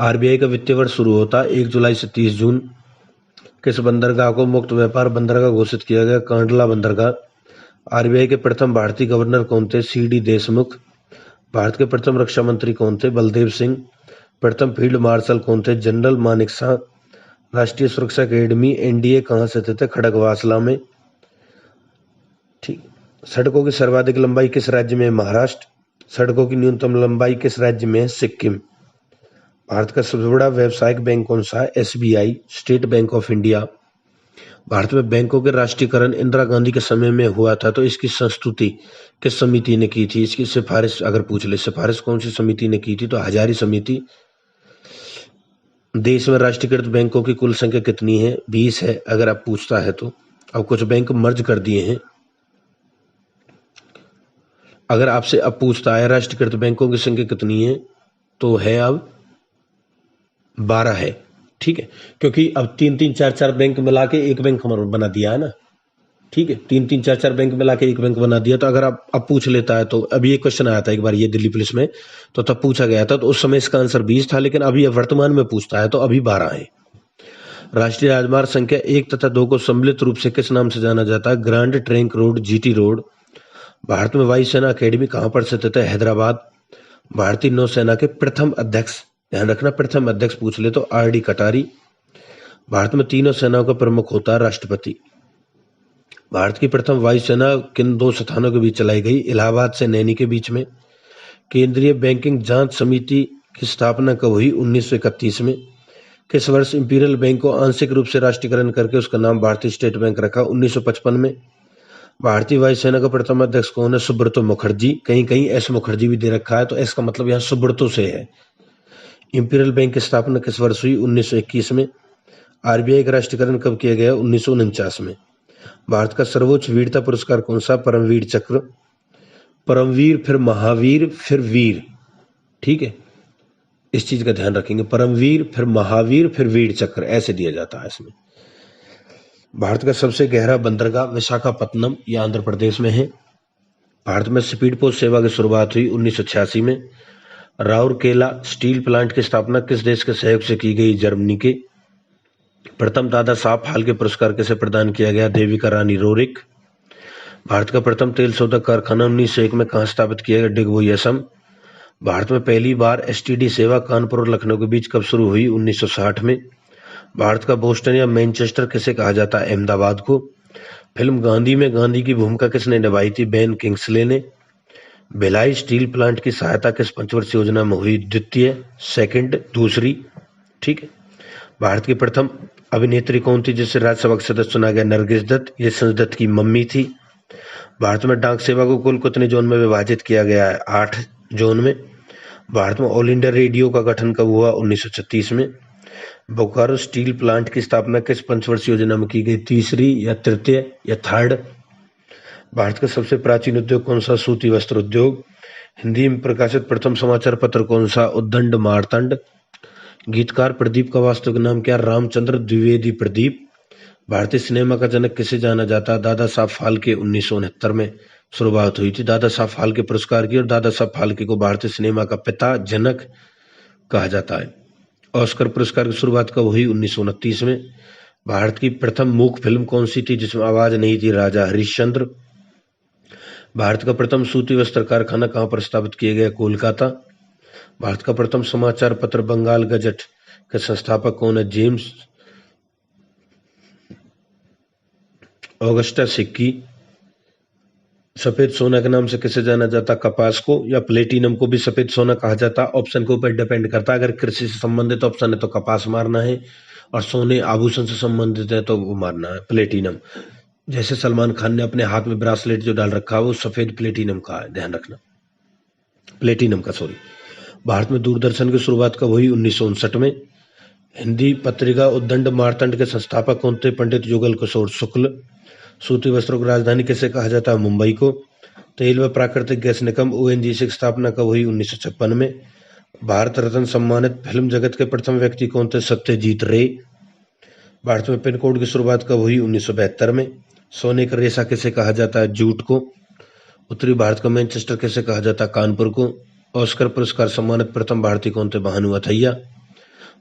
RBI का वित्तीय वर्ष शुरू होता है 1 जुलाई से 30 जून। किस बंदरगाह को मुक्त व्यापार बंदरगाह घोषित किया गया? कांडला बंदरगाह। RBI के प्रथम भारतीय गवर्नर कौन थे? CD देशमुख। भारत के प्रथम रक्षा मंत्री कौन थे? बलदेव सिंह। प्रथम फील्ड मार्शल कौन थे? जनरल मानेकशॉ। राष्ट्रीय सुरक्षा अकेडमी NDA कहाँ स्थित है? खड़गवासला में। ठीक। सड़कों की सर्वाधिक लंबाई किस राज्य में? महाराष्ट्र। सड़कों की न्यूनतम लंबाई किस राज्य में है? सिक्किम। भारत का सबसे बड़ा व्यावसायिक बैंक कौन सा है? SBI, state bank of India. Bharat में बैंकों के राष्ट्रीयकरण इंदिरा गांधी के समय में हुआ था तो इसकी संस्तुति किस समिति ने की थी? इसकी सिफारिश अगर पूछ ले, सिफारिश कौन सी समिति ने की थी? तो हजारी समिति। देश में राष्ट्रीयकृत बैंकों की कुल संख्या कितनी है? 20 है, अगर आप पूछता है तो। अब कुछ बैंक मर्ज कर दिए हैं। अगर आपसे अब पूछता है राष्ट्रीयकृत बैंकों की संख्या कितनी है, तो है अब 12 है। ठीक है, क्योंकि अब 3-3, 4-4 बैंक मिला के एक बैंक बना दिया है ना। ठीक है, 3-3, 4-4 बैंक मिला के एक बैंक बना दिया। तो अगर आप अब पूछ लेता है, तो अभी एक क्वेश्चन आया था एक बार ये दिल्ली पुलिस में, तो तब पूछा गया था, तो उस समय इसका आंसर 20 था, लेकिन अभी वर्तमान में पूछता है तो अभी 12 है। राष्ट्रीय राजमार्ग संख्या 1 तथा 2 को सम्मिलित रूप से किस नाम से जाना जाता है? Grand trunk road, GT road. Bharat में वायुसेना अकेडमी कहाँ पर स्थित है? हैदराबाद। भारतीय नौसेना के प्रथम अध्यक्ष, ध्यान रखना प्रथम अध्यक्ष पूछ ले तो RD कटारी। भारत में तीनों सेनाओं का प्रमुख होता है राष्ट्रपति। भारत की प्रथम वायुसेना किन 2 स्थानों के बीच चलाई गई? इलाहाबाद से नैनी के बीच में। केंद्रीय बैंकिंग जांच समिति की स्थापना कब हुई? 1931 में। किस वर्ष इंपीरियल बैंक को आंशिक रूप से राष्ट्रीयकरण करके उसका नाम भारतीय स्टेट बैंक रखा? 1955 में। भारतीय वायुसेना का प्रथम अध्यक्ष कौन है? सुब्रतो मुखर्जी। कहीं कहीं S मुखर्जी भी दे रखा है, तो S का मतलब यहाँ सुब्रतो से है। इंपीरियल बैंक की स्थापना किस वर्ष हुई? 1921 में। RBI का राष्ट्रीयकरण कब किया गया? 1949 में। भारत का सर्वोच्च वीरता पुरस्कार कौन सा? परमवीर चक्र। परमवीर, फिर महावीर, फिर वीर। ठीक है, इस चीज का ध्यान रखेंगे। परमवीर, फिर महावीर, फिर वीर चक्र, ऐसे दिया जाता है इसमें। भारत का सबसे गहरा बंदरगाह विशाखापत्तनम, यह आंध्र प्रदेश में है। भारत में स्पीड पोस्ट सेवा की शुरुआत हुई 1986 में। राउरकेला स्टील प्लांट की स्थापना किस देश के सहयोग से की गई? जर्मनी के। प्रथम दादा साहब फाल्के पुरस्कार किसे प्रदान किया गया? देविका रानी रोरिक। भारत का प्रथम तेल शोधक कारखाना 1901 में कहाँ स्थापित किया गया? डिगबोई असम। भारत में पहली बार एसटीडी सेवा कानपुर और लखनऊ के बीच कब शुरू हुई? 1960 में। भारत का बोस्टन या मैनचेस्टर किसे कहा जाता है? अहमदाबाद को। फिल्म गांधी में गांधी की भूमिका किसने निभाई थी? बेन किंग्सले ने। भिलाई स्टील प्लांट की सहायता किस पंचवर्षीय योजना में हुई? द्वितीय, सेकंड, दूसरी। ठीक है। भारत की प्रथम अभिनेत्री कौन थी जिसे राज्यसभा का सदस्य चुना गया? नरगिस दत्त। ये संजय दत्त की मम्मी थी। भारत में डाक सेवा को कुल कितने जोन में विभाजित किया गया है? 8 जोन में। भारत में ऑल इंडिया रेडियो का गठन कब हुआ? 1936 में। बोकारो स्टील प्लांट की स्थापना किस पंचवर्षीय योजना में की गई? तीसरी या तृतीय या थर्ड। भारत का सबसे प्राचीन उद्योग कौन सा? सूती वस्त्र उद्योग। हिंदी में प्रकाशित प्रथम समाचार पत्र कौन सा? उद्दंड मार्तंड। गीतकार प्रदीप का वास्तविक नाम क्या? रामचंद्र द्विवेदी प्रदीप। भारतीय सिनेमा का जनक किसे जाना जाता है? दादा साहब फाल्के। 1969 में शुरुआत हुई थी दादा साहब फाल्के पुरस्कार की, और दादा साहब फाल्के को भारतीय सिनेमा का पिता, जनक कहा जाता है। ऑस्कर पुरस्कार की शुरुआत कब हुई? 1929 में। भारत की प्रथम मूक फिल्म कौन सी थी जिसमें आवाज नहीं थी? राजा हरिश्चंद्र। भारत का प्रथम सूती वस्त्र कारखाना कहाँ पर स्थापित किया गया? कोलकाता। भारत का प्रथम समाचार पत्र बंगाल गजट के संस्थापक कौन है? जेम्स ऑगस्टा सिक्की। सफेद सोना के नाम से किसे जाना जाता? कपास को। या प्लेटिनम को भी सफेद सोना कहा जाता? ऑप्शन के ऊपर डिपेंड करता है। अगर कृषि से संबंधित ऑप्शन है तो कपास मारना है, और सोने आभूषण से संबंधित है तो वो मारना है प्लेटिनम। जैसे सलमान खान ने अपने हाथ में ब्रासलेट जो डाल रखा है वो सफेद प्लेटिनम का है, ध्यान रखना, प्लेटिनम का, सॉरी। भारत में दूरदर्शन की शुरुआत कब हुई? 1959 में। हिंदी पत्रिका उद्दंड मार्तंड के संस्थापक कौन थे? पंडित युगल किशोर शुक्ल। सूती वस्त्रों की राजधानी किसे कहा जाता है? मुंबई को। तेल व प्राकृतिक गैस निगम ओएनजीसी की स्थापना कब हुई? 1956 में। भारत रत्न सम्मानित फिल्म जगत के प्रथम व्यक्ति कौन थे? सत्यजीत रे। भारत में पिन कोड की शुरुआत कब हुई? 1972 में। सोने का रेशा किसे कहा जाता है? जूट को। उत्तरी भारत का मैनचेस्टर किसे कहा जाता है? कानपुर को। ऑस्कर पुरस्कार सम्मानित प्रथम भारतीय कौन थे? भानु अथैया।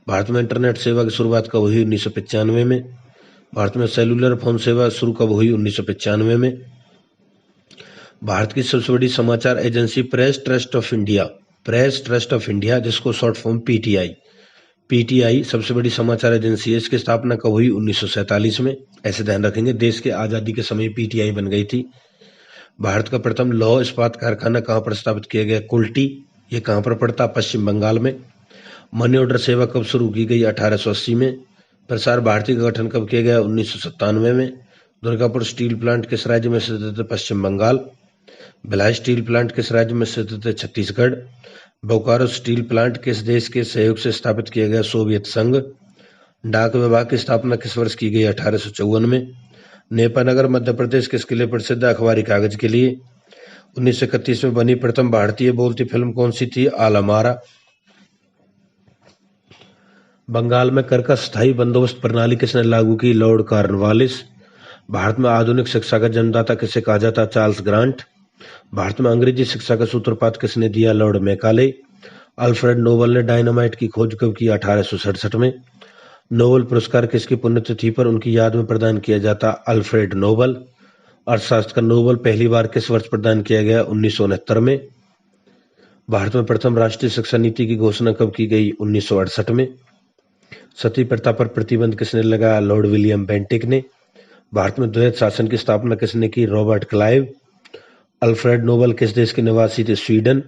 भारत में इंटरनेट सेवा की शुरुआत कब हुई? 1995 में। भारत में सेलुलर फोन सेवा शुरू कब हुई? 1995 में। भारत की सबसे बड़ी समाचार agency press trust of India, press trust of India जिसको शॉर्ट फॉर्म पीटीआई सबसे बड़ी समाचार एजेंसी है। इसकी स्थापना कब हुई? 1947 में। ऐसे ध्यान रखेंगे, देश के आजादी के समय पीटीआई बन गई थी। भारत का प्रथम लौह इस्पात कारखाना कहाँ पर स्थापित किया गया? कुल्टी। ये कहाँ पर पड़ता? पश्चिम बंगाल में। मनी ऑर्डर सेवा कब शुरू की गई? 1880 में। प्रसार भारती का गठन कब किया गया? 1997 में। दुर्गापुर स्टील प्लांट किस राज्य में स्थित है? पश्चिम बंगाल। भिलाई स्टील प्लांट किस राज्य में स्थित है? छत्तीसगढ़। बोकारो स्टील प्लांट किस देश के सहयोग से स्थापित किया गया? सोवियत संघ। डाक विभाग की स्थापना किस वर्ष की गई? 1854 में। नेपानगर मध्य प्रदेश किसके लिए प्रसिद्ध है? अखबारी कागज के लिए। 1931 में बनी प्रथम भारतीय बोलती फिल्म कौन सी थी? आलमारा। बंगाल में कर का स्थायी बंदोबस्त प्रणाली किसने लागू की? Lord Cornwallis. भारत में आधुनिक शिक्षा का जन्मदाता किसे कहा जाता है? Charles grant. भारत में अंग्रेजी शिक्षा का सूत्रपात किसने दिया? Lord Macaulay. अल्फ्रेड नोबल ने डायनामाइट की खोज कब की? 1867 में। नोबेल पुरस्कार किसकी पुण्यतिथि पर उनकी याद में प्रदान किया जाता? Alfred Nobel. अर्थशास्त्र का नोबेल पहली बार किस वर्ष प्रदान किया गया? 1969 में। भारत में प्रथम राष्ट्रीय शिक्षा नीति की घोषणा कब की गई? 1968 में। सती प्रथा पर प्रतिबंध किसने लगाया? लॉर्ड विलियम बेंटिक ने। भारत में द्वैध शासन की स्थापना किसने की? Robert Clive. अल्फ्रेड नोबल किस देश के निवासी थे? स्वीडन।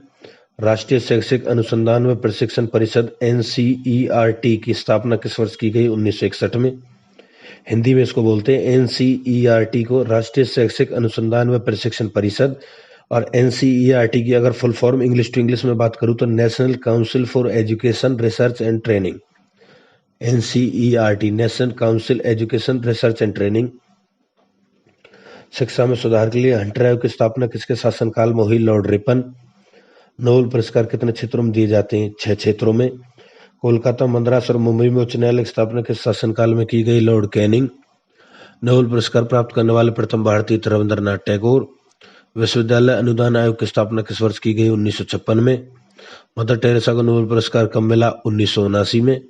राष्ट्रीय शैक्षिक अनुसंधान व प्रशिक्षण परिषद एनसीईआरटी की स्थापना किस वर्ष की गई? 1961 में। हिंदी में इसको बोलते हैं एनसीईआरटी को, राष्ट्रीय शैक्षिक अनुसंधान व प्रशिक्षण परिषद। और एनसीईआरटी की अगर full form English to English में बात करूं तो national council for education research and training. NCERT, national council education research and training. शिक्षा में सुधार के लिए हंटर आयोग की स्थापना किसके शासनकाल में हुई? Lord Ripon. नोबेल पुरस्कार कितने क्षेत्रों में दिए जाते हैं? 6 क्षेत्रों में। कोलकाता, मद्रास और मुंबई में उच्च न्यायालय की स्थापना किस शासनकाल में की गई? Lord Canning. नोबेल पुरस्कार प्राप्त करने वाले प्रथम भारतीय थे रविंद्रनाथ टैगोर। विश्वविद्यालय अनुदान आयोग की स्थापना किस वर्ष की गई? 1956 में। मदर टेरेसा को नोबेल पुरस्कार कब मिला? 1979 में।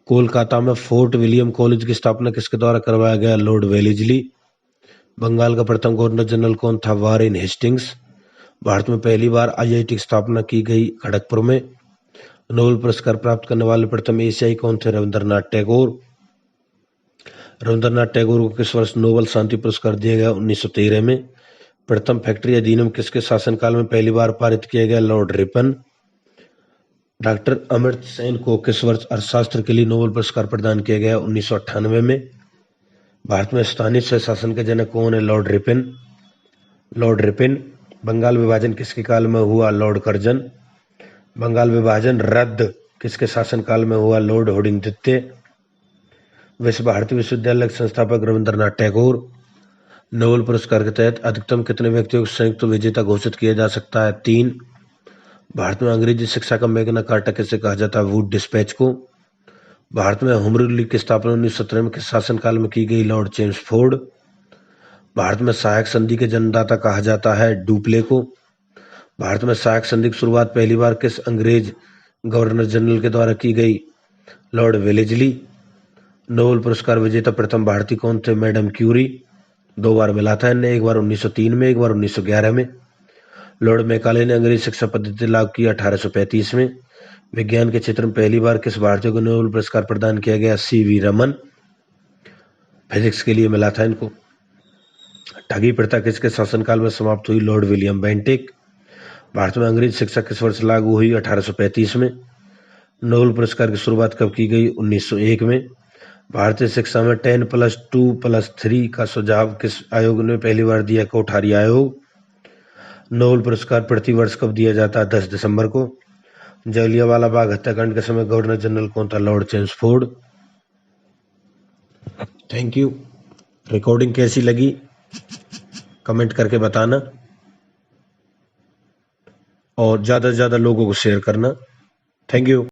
कोलकाता में फोर्ट विलियम कॉलेज की स्थापना किसके द्वारा करवाया गया? Lord Wellesley. बंगाल का प्रथम गवर्नर जनरल कौन था? Warren Hastings. भारत में पहली बार आईआईटी की स्थापना की गई खड़गपुर में। नोबेल पुरस्कार प्राप्त करने वाले प्रथम एशियाई कौन थे? रविंद्रनाथ टैगोर। रविंद्रनाथ टैगोर को किस वर्ष नोबेल शांति पुरस्कार दिया गया? 1913 में। प्रथम फैक्ट्री अधिनियम किसके शासनकाल में पहली बार पारित किया गया? Lord Ripon. Doctor Amartya Sen को किस वर्ष अर्थशास्त्र के लिए नोबेल पुरस्कार प्रदान किया गया? 1998 में। भारत में स्थानीय स्वशासन के जनक कौन है? Lord Ripon. बंगाल विभाजन किसके काल में हुआ? Lord Curzon. बंगाल विभाजन रद्द किसके शासनकाल में हुआ? लॉर्ड होर्डिंग द्वितीय। विश्व भारती विश्वविद्यालय के संस्थापक रविंद्रनाथ टैगोर। नोबेल पुरस्कार के तहत अधिकतम कितने व्यक्तियों को संयुक्त विजेता घोषित किया जा सकता है? 3। भारत में अंग्रेजी शिक्षा का मैग्ना कार्टा किसे कहा जाता है? वुड डिस्पैच को। भारत में होम रूल लीग की स्थापना 1917 में किस शासनकाल में की गई? Lord Chelmsford. भारत में सहायक संधि के जन्मदाता कहा जाता है? डुप्ले को। भारत में सहायक संधि की शुरुआत पहली बार किस अंग्रेज गवर्नर जनरल के द्वारा की गई? Lord Wellesley. नोबेल पुरस्कार विजेता प्रथम भारतीय कौन थे? Madam Curie. 2 बार मिला था इन्हें, एक बार 1903 में, एक बार 1911 में। लॉर्ड मैकाले ने अंग्रेजी शिक्षा पद्धति लागू की 1835 में। विज्ञान के क्षेत्र में पहली बार किस भारतीय को नोबेल पुरस्कार प्रदान किया गया? सीवी रमन। फिजिक्स के लिए मिला था इनको। ठगी प्रथा किसके शासनकाल में समाप्त हुई? Lord William Bentinck. भारत में अंग्रेजी शिक्षा किस वर्ष लागू हुई? 1835 में। नोबेल पुरस्कार की शुरुआत कब की गई? 1901 में। भारतीय शिक्षा में 10+2+3 का सुझाव किस आयोग ने पहली बार दिया? कोठारी आयोग। नोबेल पुरस्कार प्रतिवर्ष कब दिया जाता है? 10 दिसंबर को। जलियांवाला बाग हत्याकांड के समय गवर्नर जनरल कौन था? Lord Chelmsford. Thank you. Recording कैसी लगी कमेंट करके बताना, और ज़्यादा से ज़्यादा लोगों को शेयर करना। Thank you.